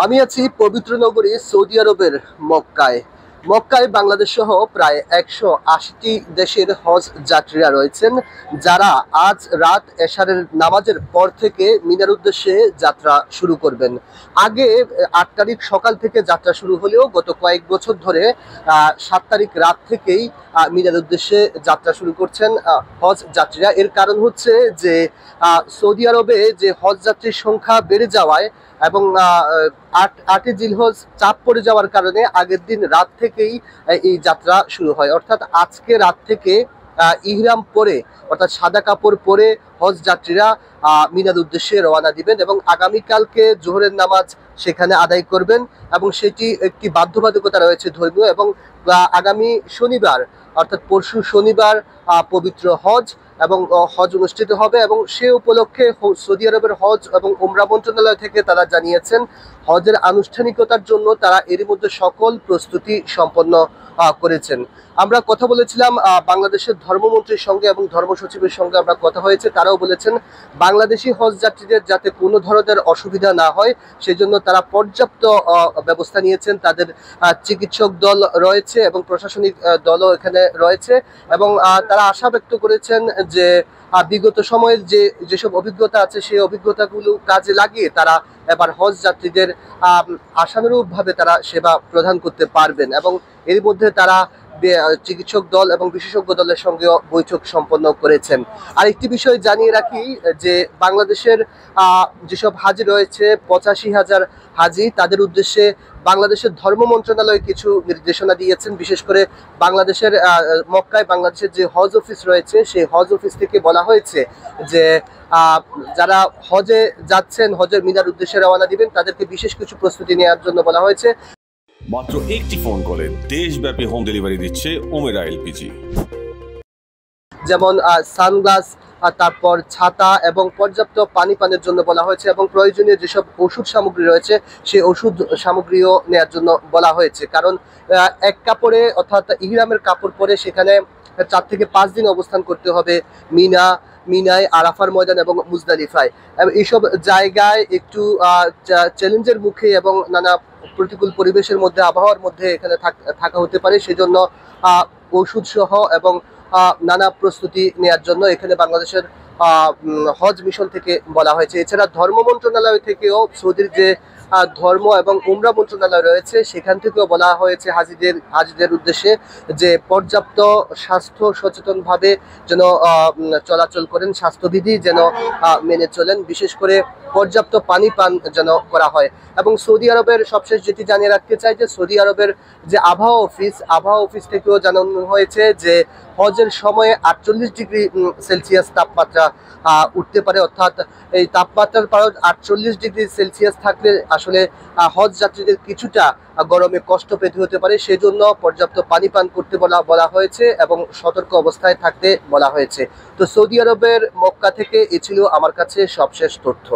আমি আছি পবিত্র নগরী সৌদি আরবের মক্কায়। মক্কায় বাংলাদেশ সহ প্রায় 180টি দেশের হজ যাত্রীরা রয়েছেন, যারা আজ রাত এশারের নামাজের পর থেকে মিনার উদ্দেশ্যে যাত্রা শুরু করবেন। আগে 8 তারিখ সকাল থেকে যাত্রা শুরু হলেও গত কয়েক বছর ধরে 7 তারিখ রাত থেকেই মিনার উদ্দেশ্যে যাত্রা শুরু করছেন হজ যাত্রীরা। এর কারণ হচ্ছে যে সৌদি আরবে যে হজ যাত্রীর সংখ্যা বেড়ে যাওয়ায় এবং 8ই জিলহজ চাপ পড়ে যাওয়ার কারণে আগের দিন রাত থেকেই এই যাত্রা শুরু হয়। অর্থাৎ আজকে রাত থেকে ইহরাম পরে, অর্থাৎ সাদা কাপড় পরে হজ যাত্রীরা মিনার উদ্দেশ্যে রওনা দিবেন এবং আগামীকালকে জোহরের নামাজ সেখানে আদায় করবেন। এবং সেটি একটি বাধ্যবাধকতা রয়েছে ধর্মীয়। এবং আগামী শনিবার, অর্থাৎ পরশু শনিবার পবিত্র হজ এবং হজ অনুষ্ঠিত হবে। এবং সে উপলক্ষে সৌদি আরবের হজ এবং উমরা মন্ত্রণালয় থেকে তারা জানিয়েছেন, হজের আনুষ্ঠানিকতার জন্য তারা এরই মধ্যে সকল প্রস্তুতি সম্পন্ন করেছেন। আমরা কথা বলেছিলাম বাংলাদেশের ধর্মমন্ত্রীর সঙ্গে এবং ধর্ম সচিবের সঙ্গে আমরা কথা হয়েছে। তারাও বলেছেন বাংলাদেশি হজ যাত্রীদের যাতে কোনো ধরনের অসুবিধা না হয় সেজন্য তারা পর্যাপ্ত ব্যবস্থা নিয়েছেন। তাদের চিকিৎসক দল রয়েছে এবং প্রশাসনিক দলও এখানে রয়েছে। এবং তারা আশা ব্যক্ত করেছেন যে বিগত সময়ের যেসব অভিজ্ঞতা আছে সেই অভিজ্ঞতাগুলো কাজে লাগিয়ে তারা এবার হজ যাত্রীদের আশানুরূপভাবে তারা সেবা প্রদান করতে পারবেন। এবং এর মধ্যে তারা চিকিৎসক দল এবং বিশেষজ্ঞ দলের সঙ্গেও বৈঠক সম্পন্ন করেছেন। আরেকটি বিষয় জানিয়ে রাখি যে বাংলাদেশের যেসব হাজি রয়েছে 85,000 হাজি, তাদের উদ্দেশ্যে বাংলাদেশের ধর্ম মন্ত্রণালয় কিছু নির্দেশনা দিয়েছেন। বিশেষ করে বাংলাদেশের মক্কায় বাংলাদেশের যে হজ অফিস রয়েছে সেই হজ অফিস থেকে বলা হয়েছে যে যারা হজে যাচ্ছেন, হজের মিনার উদ্দেশ্যে রওনা দিবেন, তাদেরকে বিশেষ কিছু প্রস্তুতি নেওয়ার জন্য বলা হয়েছে। মাত্র একটি ফোন কলে দেশব্যাপী হোম ডেলিভারি দিচ্ছে উমেরা এলপিজি। যেমন সানগ্লাস, তারপর ছাতা এবং পর্যাপ্ত পানি পানের জন্য বলা হয়েছে। এবং প্রয়োজনীয় যেসব ওষুধ সামগ্রী রয়েছে সেই ওষুধ সামগ্রীও নেওয়ার জন্য বলা হয়েছে। কারণ এক কাপড়ে, অর্থাৎ ইহরামের কাপড় পরে সেখানে 4 থেকে 5 দিন অবস্থান করতে হবে মিনায়, আরাফার ময়দান এবং মুজদালিফায়। এইসব জায়গায় একটু চ্যালেঞ্জের মুখে এবং নানা প্রতিকূল পরিবেশের মধ্যে, আবহাওয়ার মধ্যে এখানে থাকা হতে পারে। সেজন্য ওষুধ সহ এবং নানা প্রস্তুতি নেওয়ার জন্য এখানে বাংলাদেশের হজ মিশন থেকে বলা হয়েছে। এছাড়া ধর্ম মন্ত্রণালয় থেকেও, সৌদির যে ধর্ম এবং উমরা মন্ত্রণালয় রয়েছে সেখান থেকেও বলা হয়েছে হাজিদের উদ্দেশ্যে যে পর্যাপ্ত স্বাস্থ্য সচেতনভাবে যেন চলাচল করেন, স্বাস্থ্যবিধি যেন মেনে চলেন, বিশেষ করে পর্যাপ্ত পানি পান যেন করা হয়। এবং সৌদি আরবের সবশেষ যেটি জানিয়ে রাখতে চাই যে সৌদি আরবের যে আবহাওয়া অফিস থেকেও জানানো হয়েছে যে হজের সময়ে 48 ডিগ্রি সেলসিয়াস তাপমাত্রা উঠতে পারে। অর্থাৎ এই তাপমাত্রার পারদ 48 ডিগ্রি সেলসিয়াস থাকলে আসলে হজ যাত্রীদের কিছুটা গরমে কষ্ট পেতে হতে পারে। সেজন্য পর্যাপ্ত পানি পান করতে বলা হয়েছে এবং সতর্ক অবস্থায় থাকতে বলা হয়েছে। তো সৌদি আরবের মক্কা থেকে এ ছিল আমার কাছে সবশেষ তথ্য।